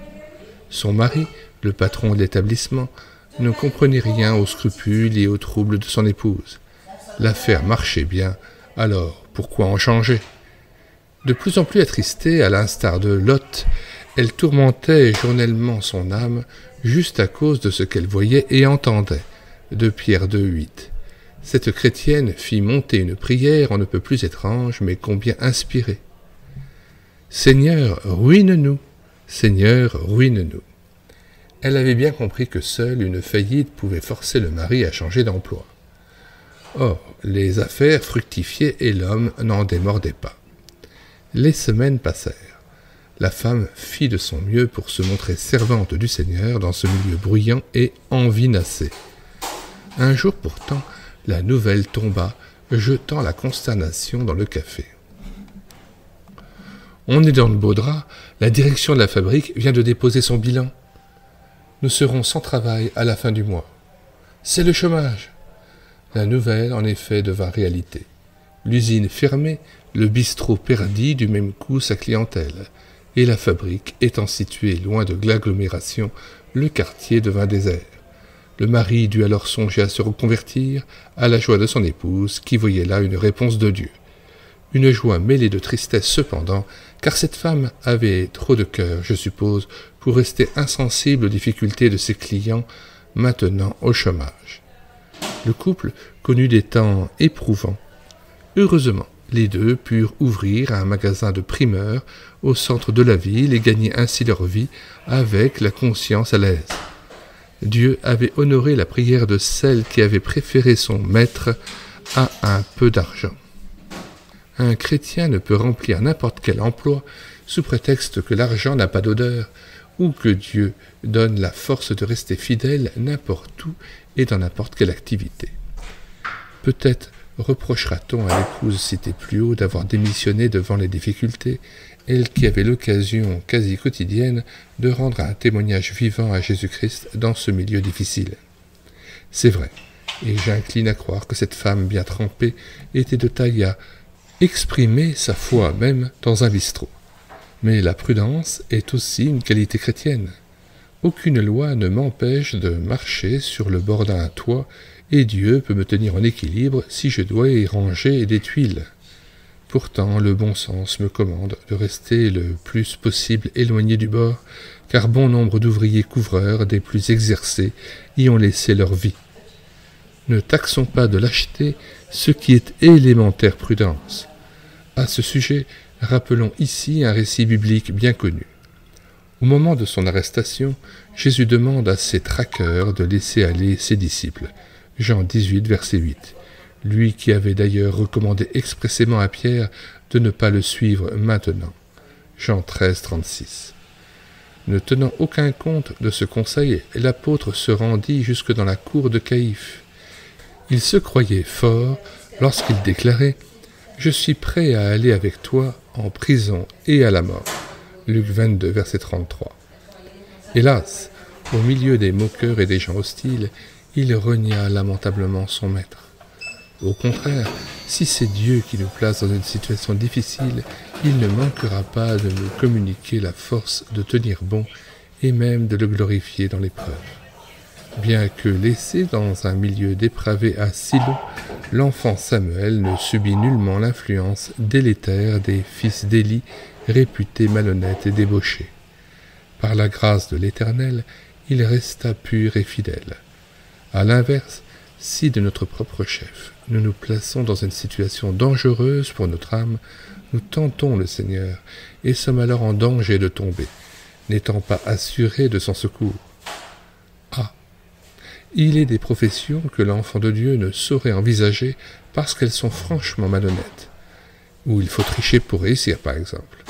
Son mari, le patron de l'établissement, ne comprenait rien aux scrupules et aux troubles de son épouse. L'affaire marchait bien, alors pourquoi en changer? De plus en plus attristée, à l'instar de Lot, elle tourmentait journellement son âme, juste à cause de ce qu'elle voyait et entendait. De Pierre 2, 8. Cette chrétienne fit monter une prière on ne peut plus étrange, mais combien inspirée. Seigneur, ruine-nous. Seigneur, ruine-nous. Elle avait bien compris que seule une faillite pouvait forcer le mari à changer d'emploi. Or, les affaires fructifiaient et l'homme n'en démordait pas. Les semaines passèrent. La femme fit de son mieux pour se montrer servante du Seigneur dans ce milieu bruyant et envinassé. Un jour pourtant, la nouvelle tomba, jetant la consternation dans le café. On est dans le beau drap, la direction de la fabrique vient de déposer son bilan. Nous serons sans travail à la fin du mois. C'est le chômage. La nouvelle, en effet, devint réalité. L'usine fermée, le bistrot perdit du même coup sa clientèle, et la fabrique étant située loin de l'agglomération, le quartier devint désert. Le mari dut alors songer à se reconvertir, à la joie de son épouse, qui voyait là une réponse de Dieu. Une joie mêlée de tristesse cependant, car cette femme avait trop de cœur, je suppose, pour rester insensible aux difficultés de ses clients, maintenant au chômage. Le couple connut des temps éprouvants. Heureusement, les deux purent ouvrir un magasin de primeurs au centre de la ville et gagner ainsi leur vie avec la conscience à l'aise. Dieu avait honoré la prière de celle qui avait préféré son maître à un peu d'argent. Un chrétien ne peut remplir n'importe quel emploi sous prétexte que l'argent n'a pas d'odeur, ou que Dieu donne la force de rester fidèle n'importe où et dans n'importe quelle activité. Peut-être reprochera-t-on à l'épouse citée plus haut d'avoir démissionné devant les difficultés, elle qui avait l'occasion quasi quotidienne de rendre un témoignage vivant à Jésus-Christ dans ce milieu difficile. C'est vrai, et j'incline à croire que cette femme bien trempée était de taille à exprimer sa foi même dans un bistrot. Mais la prudence est aussi une qualité chrétienne. Aucune loi ne m'empêche de marcher sur le bord d'un toit et Dieu peut me tenir en équilibre si je dois y ranger des tuiles. Pourtant, le bon sens me commande de rester le plus possible éloigné du bord, car bon nombre d'ouvriers couvreurs des plus exercés y ont laissé leur vie. Ne taxons pas de lâcheté ce qui est élémentaire prudence. À ce sujet, rappelons ici un récit biblique bien connu. Au moment de son arrestation, Jésus demande à ses traqueurs de laisser aller ses disciples. Jean 18, verset 8. Lui qui avait d'ailleurs recommandé expressément à Pierre de ne pas le suivre maintenant. Jean 13, 36. Ne tenant aucun compte de ce conseil, l'apôtre se rendit jusque dans la cour de Caïphe. Il se croyait fort lorsqu'il déclarait « Je suis prêt à aller avec toi en prison et à la mort ». Luc 22, verset 33. Hélas, au milieu des moqueurs et des gens hostiles, il renia lamentablement son maître. Au contraire, si c'est Dieu qui nous place dans une situation difficile, il ne manquera pas de nous communiquer la force de tenir bon et même de le glorifier dans l'épreuve. Bien que laissé dans un milieu dépravé à Silo, l'enfant Samuel ne subit nullement l'influence délétère des fils d'Élie, réputés malhonnêtes et débauchés. Par la grâce de l'Éternel, il resta pur et fidèle. À l'inverse, si de notre propre chef, nous nous plaçons dans une situation dangereuse pour notre âme, nous tentons le Seigneur et sommes alors en danger de tomber, n'étant pas assurés de son secours. Il est des professions que l'enfant de Dieu ne saurait envisager parce qu'elles sont franchement malhonnêtes, où il faut tricher pour réussir par exemple,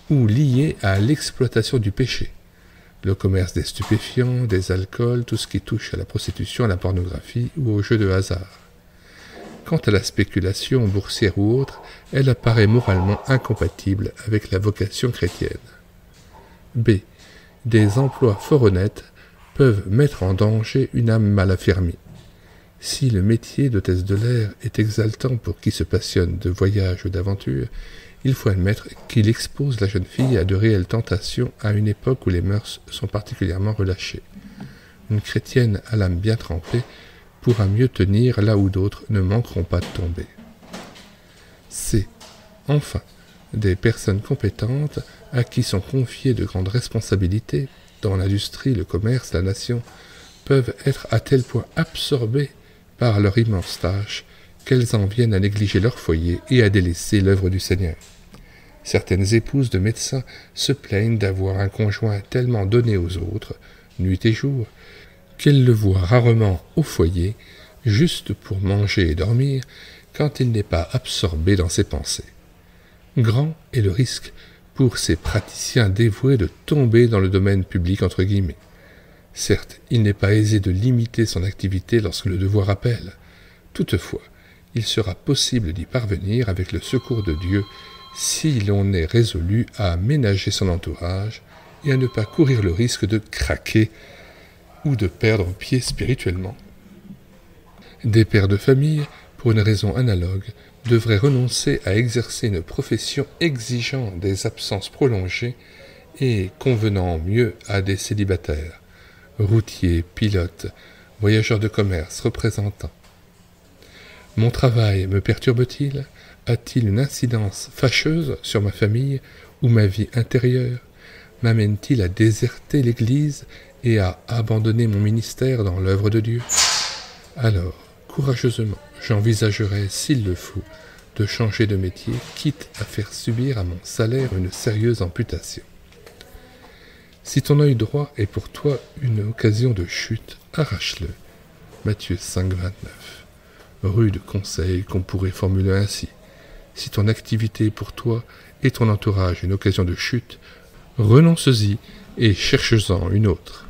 ou liées à l'exploitation du péché, le commerce des stupéfiants, des alcools, tout ce qui touche à la prostitution, à la pornographie ou aux jeux de hasard. Quant à la spéculation boursière ou autre, elle apparaît moralement incompatible avec la vocation chrétienne. B. Des emplois fort honnêtes peuvent mettre en danger une âme mal affermie. Si le métier d'hôtesse de l'air est exaltant pour qui se passionne de voyage ou d'aventure, il faut admettre qu'il expose la jeune fille à de réelles tentations à une époque où les mœurs sont particulièrement relâchées. Une chrétienne à l'âme bien trempée pourra mieux tenir là où d'autres ne manqueront pas de tomber. C. Enfin, des personnes compétentes à qui sont confiées de grandes responsabilités dans l'industrie, le commerce, la nation, peuvent être à tel point absorbées par leur immense tâche qu'elles en viennent à négliger leur foyer et à délaisser l'œuvre du Seigneur. Certaines épouses de médecins se plaignent d'avoir un conjoint tellement donné aux autres, nuit et jour, qu'elles le voient rarement au foyer, juste pour manger et dormir, quand il n'est pas absorbé dans ses pensées. Grand est le risque pour ces praticiens dévoués de tomber dans le domaine public entre guillemets. Certes, il n'est pas aisé de limiter son activité lorsque le devoir appelle. Toutefois, il sera possible d'y parvenir avec le secours de Dieu si l'on est résolu à ménager son entourage et à ne pas courir le risque de craquer ou de perdre pied spirituellement. Des pères de famille, pour une raison analogue, devraient renoncer à exercer une profession exigeant des absences prolongées et convenant mieux à des célibataires, routiers, pilotes, voyageurs de commerce, représentants. Mon travail me perturbe-t-il? A-t-il une incidence fâcheuse sur ma famille ou ma vie intérieure? M'amène-t-il à déserter l'Église et à abandonner mon ministère dans l'œuvre de Dieu? Alors, courageusement, j'envisagerai, s'il le faut, de changer de métier, quitte à faire subir à mon salaire une sérieuse amputation. Si ton œil droit est pour toi une occasion de chute, arrache-le. Matthieu 5, 29. Rude conseil qu'on pourrait formuler ainsi. Si ton activité pour toi et ton entourage une occasion de chute, renonce-y et cherche-en une autre.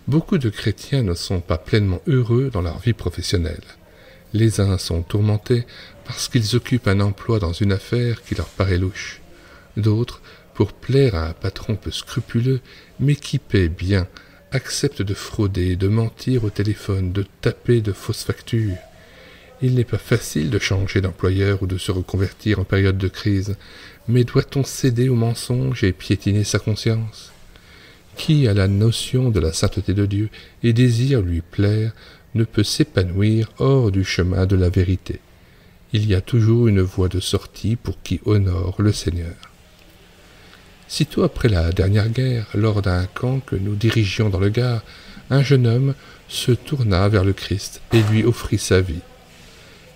Beaucoup de chrétiens ne sont pas pleinement heureux dans leur vie professionnelle. Les uns sont tourmentés parce qu'ils occupent un emploi dans une affaire qui leur paraît louche. D'autres, pour plaire à un patron peu scrupuleux, mais qui paie bien, acceptent de frauder, de mentir au téléphone, de taper de fausses factures. Il n'est pas facile de changer d'employeur ou de se reconvertir en période de crise, mais doit-on céder au mensonge et piétiner sa conscience? Qui a la notion de la sainteté de Dieu et désire lui plaire ne peut s'épanouir hors du chemin de la vérité. Il y a toujours une voie de sortie pour qui honore le Seigneur. Sitôt après la dernière guerre, lors d'un camp que nous dirigions dans le Gard, un jeune homme se tourna vers le Christ et lui offrit sa vie.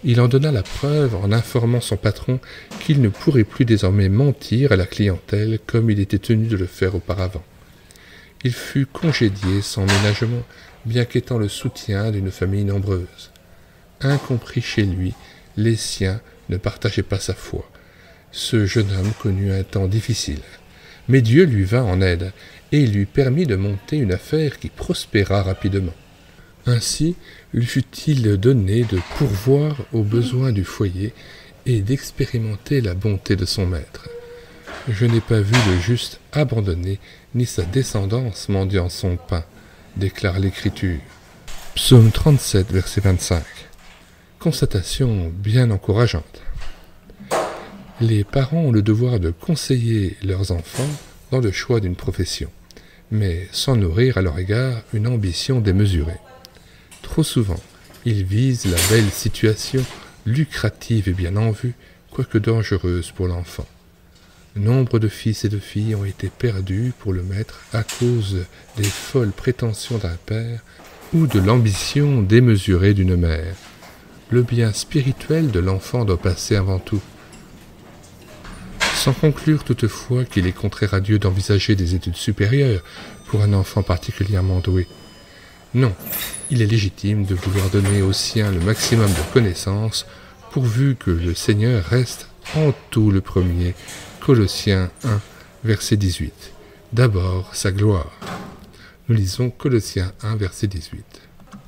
Il en donna la preuve en informant son patron qu'il ne pourrait plus désormais mentir à la clientèle comme il était tenu de le faire auparavant. Il fut congédié sans ménagement, bien qu'étant le soutien d'une famille nombreuse. Incompris chez lui, les siens ne partageaient pas sa foi. Ce jeune homme connut un temps difficile. Mais Dieu lui vint en aide et lui permit de monter une affaire qui prospéra rapidement. Ainsi lui fut-il donné de pourvoir aux besoins du foyer et d'expérimenter la bonté de son maître. Je n'ai pas vu le juste abandonné, ni sa descendance mendiant son pain, déclare l'Écriture. Psaume 37, verset 25. Constatation bien encourageante. Les parents ont le devoir de conseiller leurs enfants dans le choix d'une profession, mais sans nourrir à leur égard une ambition démesurée. Trop souvent, ils visent la belle situation, lucrative et bien en vue, quoique dangereuse pour l'enfant. Nombre de fils et de filles ont été perdus pour le maître à cause des folles prétentions d'un père ou de l'ambition démesurée d'une mère. Le bien spirituel de l'enfant doit passer avant tout. Sans conclure toutefois qu'il est contraire à Dieu d'envisager des études supérieures pour un enfant particulièrement doué. Non, il est légitime de vouloir donner aux siens le maximum de connaissances, pourvu que le Seigneur reste en tout le premier. Colossiens 1, verset 18. D'abord sa gloire. Nous lisons Colossiens 1, verset 18.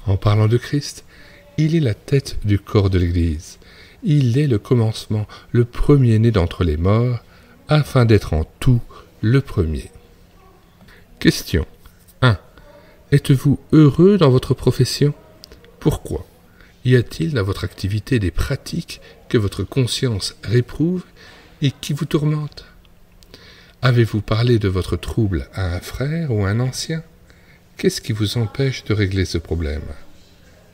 En parlant de Christ, il est la tête du corps de l'Église. Il est le commencement, le premier-né d'entre les morts, afin d'être en tout le premier. Question 1. Êtes-vous heureux dans votre profession? Pourquoi? Y a-t-il dans votre activité des pratiques que votre conscience réprouve et qui vous tourmentent? Avez-vous parlé de votre trouble à un frère ou à un ancien? Qu'est-ce qui vous empêche de régler ce problème?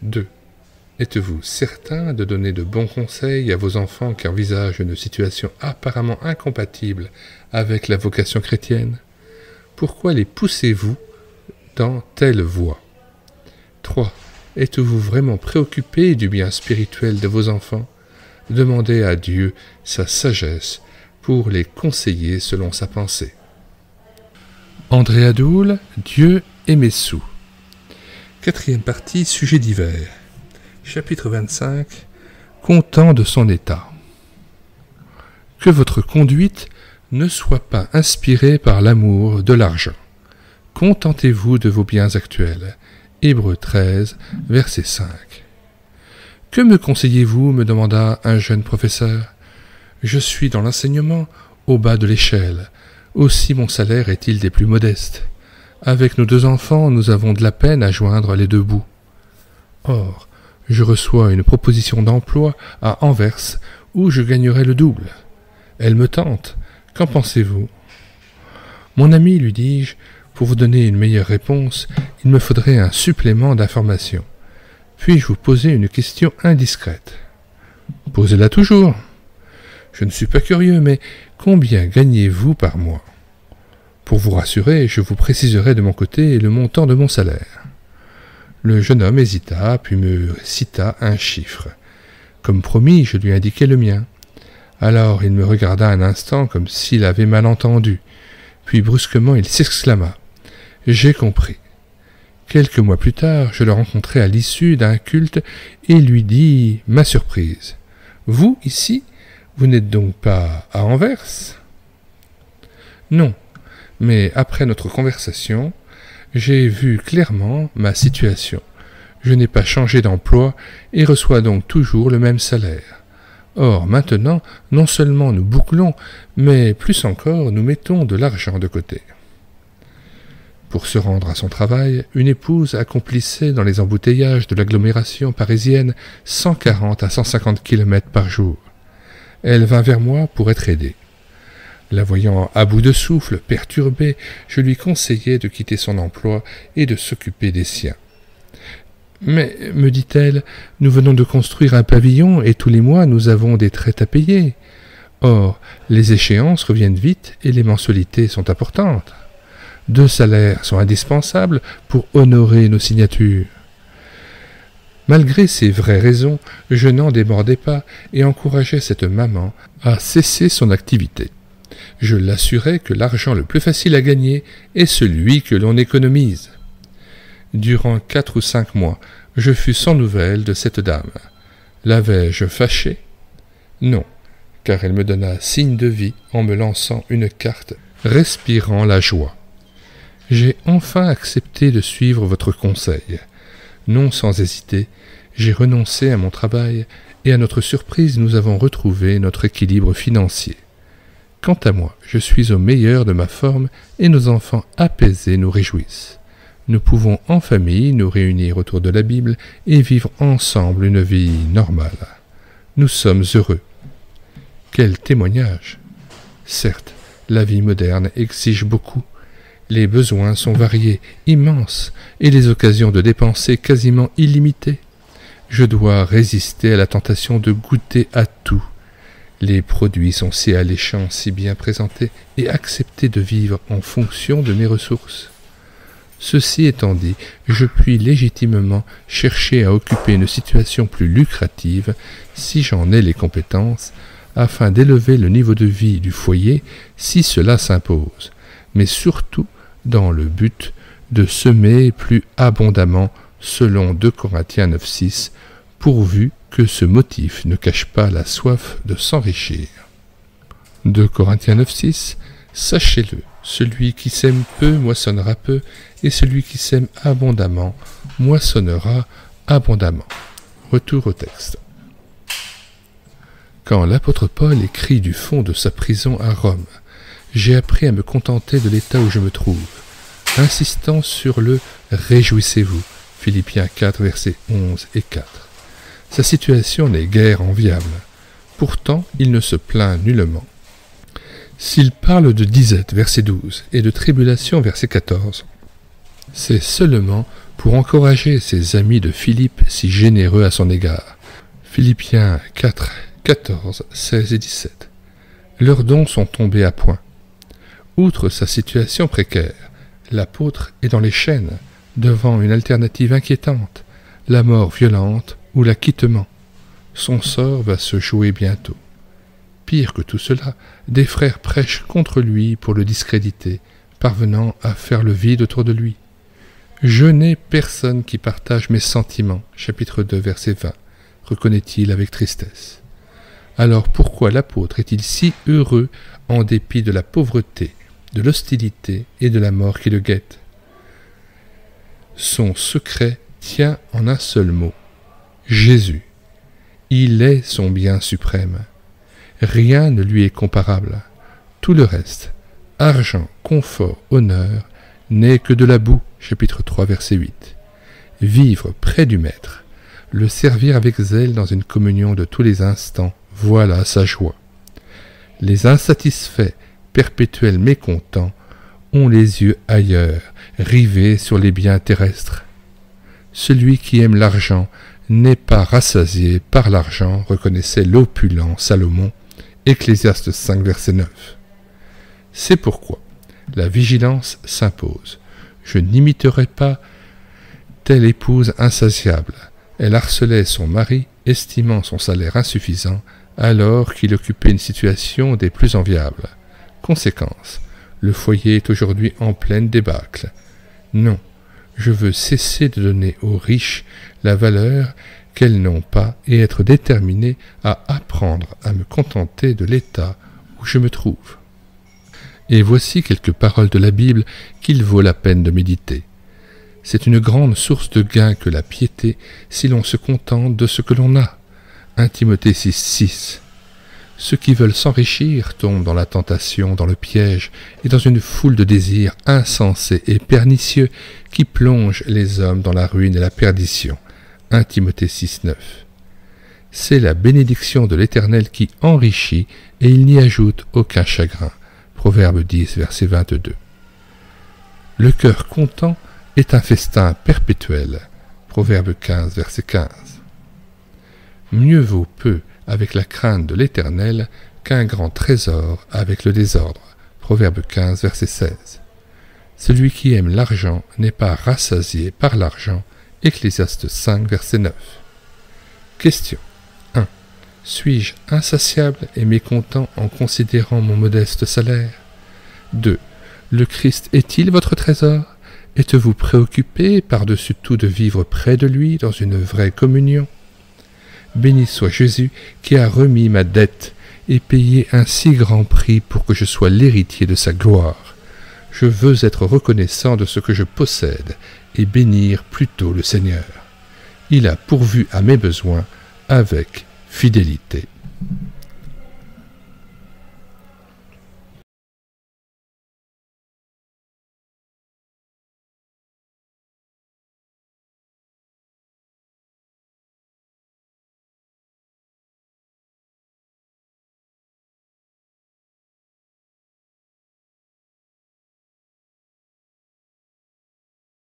2. Êtes-vous certain de donner de bons conseils à vos enfants qui envisagent une situation apparemment incompatible avec la vocation chrétienne? Pourquoi les poussez-vous dans telle voie? 3. Êtes-vous vraiment préoccupé du bien spirituel de vos enfants? Demandez à Dieu sa sagesse pour les conseiller selon sa pensée. André Adoul, Dieu et Messou. 4e partie, sujet divers. Chapitre 25. Content de son état. Que votre conduite ne soit pas inspirée par l'amour de l'argent. Contentez-vous de vos biens actuels. Hébreux 13, verset 5. Que me conseillez-vous? Me demanda un jeune professeur. Je suis dans l'enseignement, au bas de l'échelle. Aussi mon salaire est-il des plus modestes. Avec nos 2 enfants, nous avons de la peine à joindre les 2 bouts. Or, je reçois une proposition d'emploi à Anvers où je gagnerai le double. Elle me tente. Qu'en pensez-vous? Mon ami, lui dis-je, pour vous donner une meilleure réponse, il me faudrait un supplément d'information. Puis-je vous poser une question indiscrète? Posez-la toujours. Je ne suis pas curieux, mais combien gagnez-vous par mois? Pour vous rassurer, je vous préciserai de mon côté le montant de mon salaire. Le jeune homme hésita, puis me cita un chiffre. Comme promis, je lui indiquai le mien. Alors il me regarda un instant comme s'il avait mal entendu, puis brusquement il s'exclama. « J'ai compris. » Quelques mois plus tard, je le rencontrai à l'issue d'un culte et lui dis ma surprise. « Vous, ici, vous n'êtes donc pas à Anvers ?»« Non, mais après notre conversation, j'ai vu clairement ma situation. Je n'ai pas changé d'emploi et reçois donc toujours le même salaire. Or, maintenant, non seulement nous bouclons, mais plus encore, nous mettons de l'argent de côté. » Pour se rendre à son travail, une épouse accomplissait dans les embouteillages de l'agglomération parisienne 140 à 150 km par jour. Elle vint vers moi pour être aidée. La voyant à bout de souffle, perturbée, je lui conseillai de quitter son emploi et de s'occuper des siens. Mais, me dit-elle, nous venons de construire un pavillon et tous les mois nous avons des traites à payer. Or, les échéances reviennent vite et les mensualités sont importantes. 2 salaires sont indispensables pour honorer nos signatures. Malgré ces vraies raisons, je n'en débordais pas et encourageais cette maman à cesser son activité. Je l'assurais que l'argent le plus facile à gagner est celui que l'on économise. Durant 4 ou 5 mois, je fus sans nouvelles de cette dame. L'avais-je fâchée? Non, car elle me donna signe de vie en me lançant une carte respirant la joie. J'ai enfin accepté de suivre votre conseil. Non sans hésiter, j'ai renoncé à mon travail et à notre surprise nous avons retrouvé notre équilibre financier. Quant à moi, je suis au meilleur de ma forme et nos enfants apaisés nous réjouissent. Nous pouvons en famille nous réunir autour de la Bible et vivre ensemble une vie normale. Nous sommes heureux. Quel témoignage! Certes, la vie moderne exige beaucoup. Les besoins sont variés, immenses, et les occasions de dépenser quasiment illimitées. Je dois résister à la tentation de goûter à tout. Les produits sont si alléchants, si bien présentés, et accepter de vivre en fonction de mes ressources. Ceci étant dit, je puis légitimement chercher à occuper une situation plus lucrative, si j'en ai les compétences, afin d'élever le niveau de vie du foyer si cela s'impose, mais surtout dans le but de semer plus abondamment selon 2 Corinthiens 9,6, pourvu que ce motif ne cache pas la soif de s'enrichir. 2 Corinthiens 9,6, sachez-le, celui qui sème peu moissonnera peu, et celui qui sème abondamment moissonnera abondamment. Retour au texte. Quand l'apôtre Paul écrit du fond de sa prison à Rome, j'ai appris à me contenter de l'état où je me trouve, insistant sur le « réjouissez-vous » Philippiens 4, versets 11 et 4. Sa situation n'est guère enviable. Pourtant, il ne se plaint nullement. S'il parle de disette, verset 12, et de tribulation, verset 14, c'est seulement pour encourager ses amis de Philippe si généreux à son égard. Philippiens 4, 14, 16 et 17. Leurs dons sont tombés à point. Outre sa situation précaire, l'apôtre est dans les chaînes, devant une alternative inquiétante, la mort violente ou l'acquittement. Son sort va se jouer bientôt. Pire que tout cela, des frères prêchent contre lui pour le discréditer, parvenant à faire le vide autour de lui. Je n'ai personne qui partage mes sentiments, chapitre 2, verset 20, reconnaît-il avec tristesse. Alors pourquoi l'apôtre est-il si heureux en dépit de la pauvreté, de l'hostilité et de la mort qui le guette? Son secret tient en un seul mot, Jésus. Il est son bien suprême. Rien ne lui est comparable. Tout le reste, argent, confort, honneur, n'est que de la boue, chapitre 3, verset 8. Vivre près du Maître, le servir avec zèle dans une communion de tous les instants, voilà sa joie. Les insatisfaits, perpétuels mécontents, ont les yeux ailleurs, rivés sur les biens terrestres. Celui qui aime l'argent n'est pas rassasié par l'argent, reconnaissait l'opulent Salomon, Ecclésiaste 5, verset 9. C'est pourquoi la vigilance s'impose. Je n'imiterai pas telle épouse insatiable. Elle harcelait son mari, estimant son salaire insuffisant, alors qu'il occupait une situation des plus enviables. Conséquence, le foyer est aujourd'hui en pleine débâcle. Non, je veux cesser de donner aux riches la valeur qu'elles n'ont pas et être déterminé à apprendre à me contenter de l'état où je me trouve. Et voici quelques paroles de la Bible qu'il vaut la peine de méditer. C'est une grande source de gain que la piété si l'on se contente de ce que l'on a. 1 Timothée 6, 6. Ceux qui veulent s'enrichir tombent dans la tentation, dans le piège et dans une foule de désirs insensés et pernicieux qui plongent les hommes dans la ruine et la perdition. 1 Timothée 6, 9. C'est la bénédiction de l'Éternel qui enrichit et il n'y ajoute aucun chagrin. Proverbe 10, verset 22. Le cœur content est un festin perpétuel. Proverbe 15, verset 15. Mieux vaut peu avec la crainte de l'Éternel qu'un grand trésor avec le désordre. Proverbe 15, verset 16. Celui qui aime l'argent n'est pas rassasié par l'argent. Ecclésiaste 5, verset 9. Question 1. Suis-je insatiable et mécontent en considérant mon modeste salaire? 2. Le Christ est-il votre trésor? Êtes-vous préoccupé par-dessus tout de vivre près de lui dans une vraie communion? Béni soit Jésus qui a remis ma dette et payé un si grand prix pour que je sois l'héritier de sa gloire. Je veux être reconnaissant de ce que je possède et bénir plutôt le Seigneur. Il a pourvu à mes besoins avec fidélité.